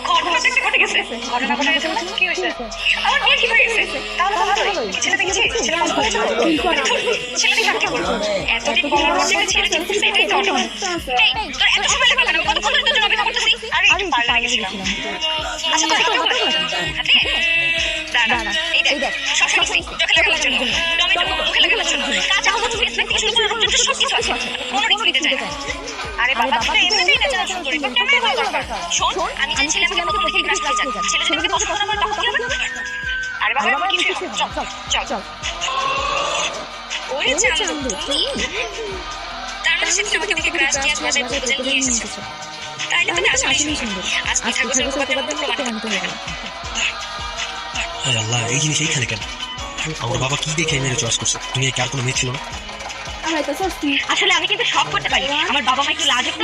ঘটনাটা একটা ঘটে গেছে। ঘটনা ঘটে গেছে মানে কি হয়েছে? আমার বিয়ে ঠিক হয়ে গেছে। তাহলে তো ভালোই। ছেলে দেখেছি, ছেলে পছন্দ হয়েছে তো? ছেলে দেখে আমি কি বলবো? এতদিন পর ছেলে ছেলে দেখতেছে, এটাই তো অনেক। এই, তোর এত সময় লাগলো কেন? কতক্ষণ ধরে তোর জন্য অপেক্ষা করতেছি? আরে একটু পার্লারে গেছিলাম। আচ্ছা তোর হাতে বলে হাতে দাঁড়া এই দেখ সবসময় চোখে লাগানোর জন্য, টমেটো মুখে লাগানোর জন্য, কাঁচা হলুদ পেস্ট থেকে শুরু করে রূপচর্চা সবকিছু আছে। কোনো রিস্ক নিতে চাই না। আরে বাবা তুই এমনিতেই ন্যাচারাল সুন্দরী, তোর ক্যামেরা করা দরকার। শোন, আমি যে ছেলে আমাকে প্রথম থেকে ক্রাশ খেয়ে যায়, ছেলে যদি পছন্দ না করে তখন কি হবে? আরে বাবা এমন কিছু চল চল চল। ওরে চান্দু তুমি, তার মানে সেদিন আমাকে দেখে ক্রাশ দিয়ে আসলে প্রপোজাল নিয়ে এসেছো। তাইলে তুমি আসলেই সুন্দর। আজ পিঠা গোছের উপপাদ্যের মতো প্রমাণিত হয়ে গেল। হায় আল্লাহ, এই জিনিস এইখানে কেন? আমার বাবা কি দেখে মেরে চয়েস করছে? তুমি কি আর কোনো মেয়ে ছিল না? আসলে আমি কিন্তু সব করতে পারি। আমার বাবা মা একটু লাজুক তো।